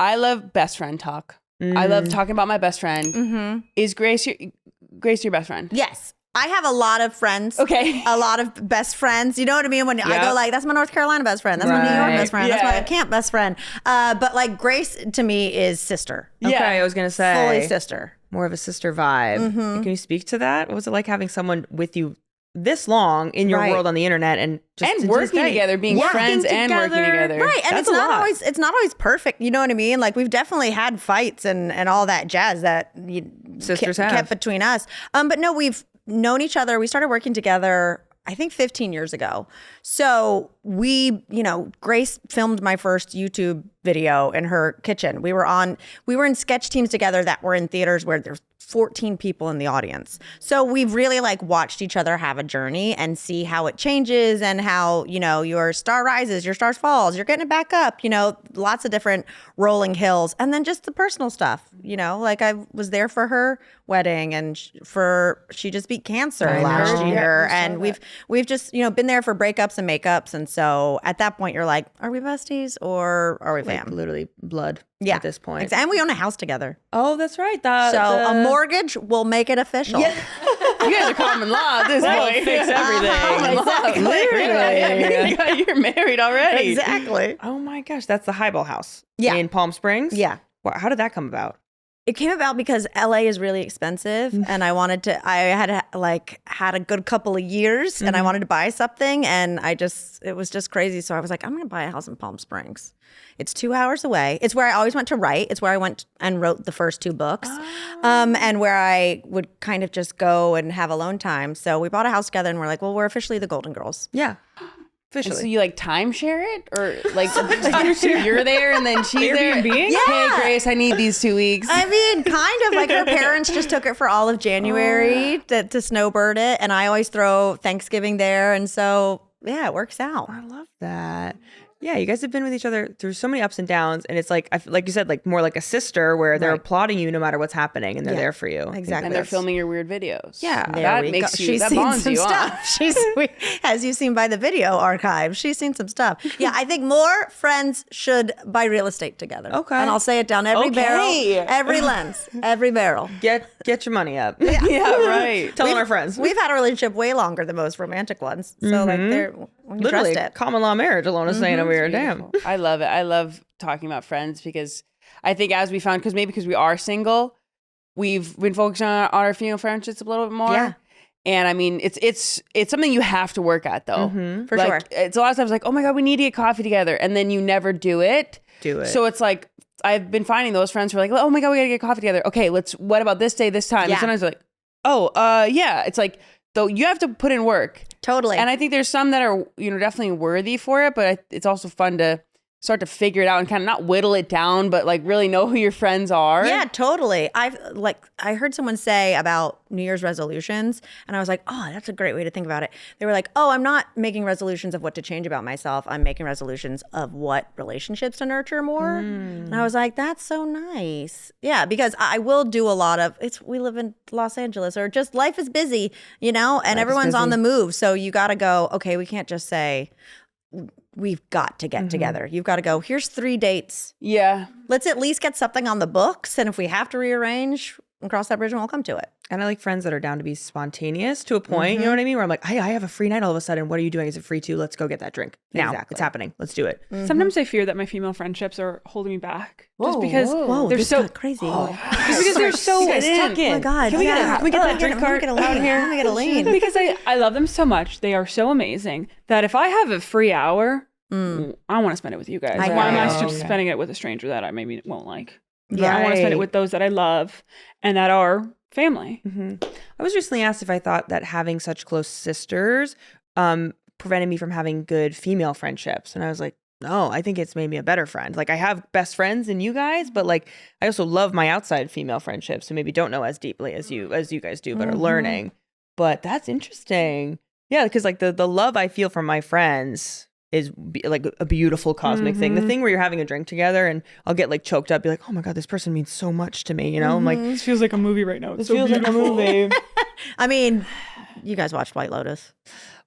I love best friend talk. I love talking about my best friend. Is Grace your best friend? Yes. I have a lot of friends. Okay. A lot of best friends. You know what I mean? When I go like, that's my North Carolina best friend. That's my New York best friend. That's my camp best friend. But like Grace to me is sister. Okay, I was going to say. Fully sister. More of a sister vibe. Can you speak to that? What was it like having someone with you this long in your world on the internet and working together, being friends and working together. Right. And it's not always perfect. You know what I mean? Like we've definitely had fights and all that jazz that sisters kept between us. But no, we've known each other. We started working together, I think 15 years ago. So Grace filmed my first YouTube video in her kitchen. We were in sketch teams together that were in theaters where there's 14 people in the audience. So we've really like watched each other have a journey and see how it changes and how, your star rises, your star falls, you're getting it back up, lots of different rolling hills. And then just the personal stuff, like I was there for her wedding and she just beat cancer last year. And we've just, been there for breakups and makeups. And so at that point you're like, are we besties or are we fam? Literally blood at this point. Exactly. And we own a house together. Oh, that's right. A mortgage will make it official. Yeah. You guys are common law at this point. Fix everything. Exactly. Literally. You're married already. Exactly. Oh my gosh. That's the Highball House in Palm Springs? Yeah. Wow, how did that come about? It came about because LA is really expensive and I had a good couple of years and I wanted to buy something and it was just crazy. So I was like, I'm going to buy a house in Palm Springs. It's 2 hours away. It's where I always went to write. It's where I went and wrote the first 2 books and where I would kind of just go and have alone time. So we bought a house together and we're like, well, we're officially the Golden Girls. Yeah. Officially. And so you like timeshare it or like you're there and then she's there? Yeah. Hey, Grace, I need these 2 weeks. I mean, kind of like her parents just took it for all of January to snowbird it. And I always throw Thanksgiving there. And so, yeah, it works out. I love that. Yeah, you guys have been with each other through so many ups and downs, and it's like you said, like more like a sister, where they're applauding you no matter what's happening, and they're there for you. Exactly, and they're filming your weird videos. Yeah, that makes you. That bonds you on. As you've seen by the video archive, she's seen some stuff. Yeah, I think more friends should buy real estate together. Okay, and I'll say it down every barrel, every lens, every barrel. Get your money up. Yeah, right. Telling our friends we've had a relationship way longer than most romantic ones, so like they're. Literally, common law marriage, Ilona saying over here. Damn. I love it. I love talking about friends because I think as we found, because we are single, we've been focusing on our female friendships a little bit more. Yeah. And I mean, it's something you have to work at though. For sure. It's a lot of times like, oh my God, we need to get coffee together. And then you never do it. So it's like, I've been finding those friends who are like, oh my God, we got to get coffee together. Okay, what about this day, this time? Yeah. And sometimes they're like, yeah. It's like, though you have to put in work. Totally. And I think there's some that are, definitely worthy for it, but it's also fun to start to figure it out and kind of not whittle it down, but like really know who your friends are. Yeah, totally. I heard someone say about New Year's resolutions and I was like, oh, that's a great way to think about it. They were like, oh, I'm not making resolutions of what to change about myself. I'm making resolutions of what relationships to nurture more. And I was like, that's so nice. Yeah, because I will do a lot of, we live in Los Angeles or just life is busy, and everyone's on the move. So you got to go, okay, we can't just say, we've got to get together. You've got to go, here's 3 dates. Yeah. Let's at least get something on the books. And if we have to rearrange and cross that bridge, we'll come to it. And I like friends that are down to be spontaneous to a point, you know what I mean? Where I'm like, hey, I have a free night all of a sudden. What are you doing? Is it free too? Let's go get that drink. Now. Exactly. It's happening. Let's do it. Sometimes I fear that my female friendships are holding me back. Just because they're so crazy. Because they're so stuck in. Oh my God. Can we get that drink cart out here? Let me get a lean. Because I love them so much. They are so amazing that if I have a free hour, I want to spend it with you guys. Why am I spending it with a stranger that I maybe won't like? Yeah, I want to spend it with those that I love and that are family. I was recently asked if I thought that having such close sisters prevented me from having good female friendships. And I was like, no, I think it's made me a better friend. Like I have best friends in you guys, but like I also love my outside female friendships who maybe don't know as deeply as you guys do, but are learning. But that's interesting. Yeah, because like the love I feel from my friends is like a beautiful cosmic thing. The thing where you're having a drink together and I'll get like choked up, be like, oh my God, this person means so much to me. I'm like, This feels like a movie right now. It's so feels beautiful. like a movie. I mean, you guys watched White Lotus.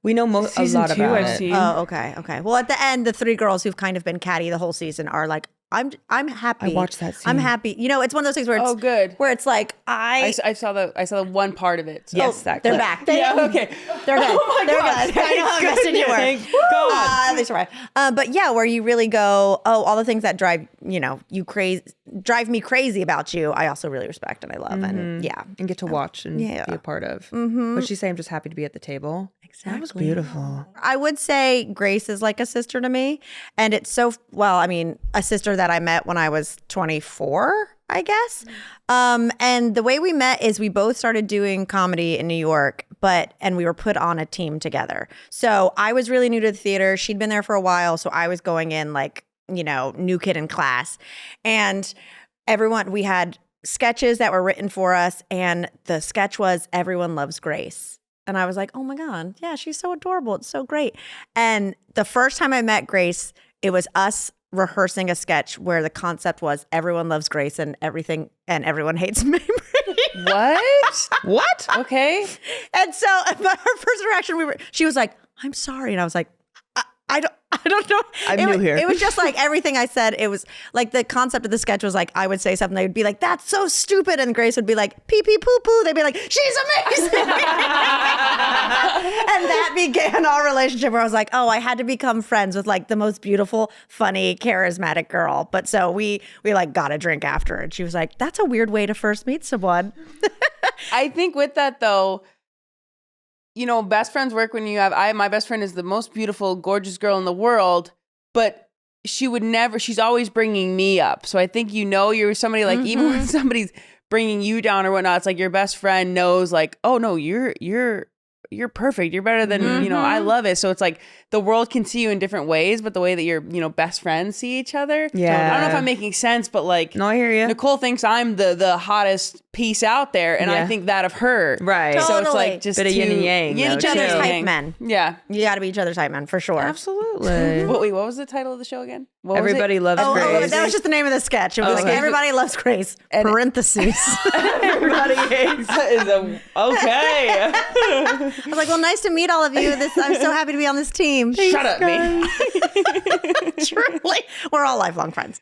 We know a lot Season 2 about I've it. seen. Oh, okay. Well, at the end, the 3 girls who've kind of been catty the whole season are like I'm happy. I watched that scene. I'm happy. You know, it's one of those things where it's good. Where it's like I saw the one part of it. So. Yes, that they're clip. back. Okay. They're good. Oh my they're God. good. I know how invested you were. Go on. They survive. But yeah, where you really go, all the things that drive me crazy about you, I also really respect and I love, and and get to watch and be a part of. What'd she say? I'm just happy to be at the table. Exactly. That was beautiful. I would say Grace is like a sister to me, and it's a sister that I met when I was 24, I guess. And the way we met is we both started doing comedy in New York, and we were put on a team together. So I was really new to the theater. She'd been there for a while, so I was going in like, new kid in class. And we had sketches that were written for us, and the sketch was Everyone Loves Grace. And I was like, oh my God, yeah, she's so adorable. It's so great. And the first time I met Grace, it was us rehearsing a sketch where the concept was everyone loves Grace and everyone hates Mamrie. What? Okay. And so her first reaction, she was like, I'm sorry. And I was like, I don't know. I'm new here. It was just like everything I said. It was like the concept of the sketch was like, I would say something. They would be like, that's so stupid. And Grace would be like, pee pee poo poo. They'd be like, she's amazing. And that began our relationship where I was like, oh, I had to become friends with like the most beautiful, funny, charismatic girl. But so we like got a drink after. And she was like, that's a weird way to first meet someone. I think with that though, best friends work when you have, my best friend is the most beautiful, gorgeous girl in the world, but she's always bringing me up. So I think, you're somebody like, even when somebody's bringing you down or whatnot, it's like your best friend knows like, oh no, you're perfect. You're better than, I love it. So it's like the world can see you in different ways, but the way that your, best friends see each other. Yeah. I don't know if I'm making sense, but like, no, I hear you. Nicole thinks I'm the hottest piece out there, and I think that of her. Right. Totally. So it's like just bit of yin and yang. Each other's hype men. Yeah. You got to be each other's hype men for sure. Absolutely. Wait, what was the title of the show again? What Everybody Loves Grace. Oh, that was just the name of the sketch. It was like, Everybody Loves Grace, parentheses. Everybody hates. Okay. I was like, well, nice to meet all of you. I'm so happy to be on this team. Shut up, me. Truly. We're all lifelong friends.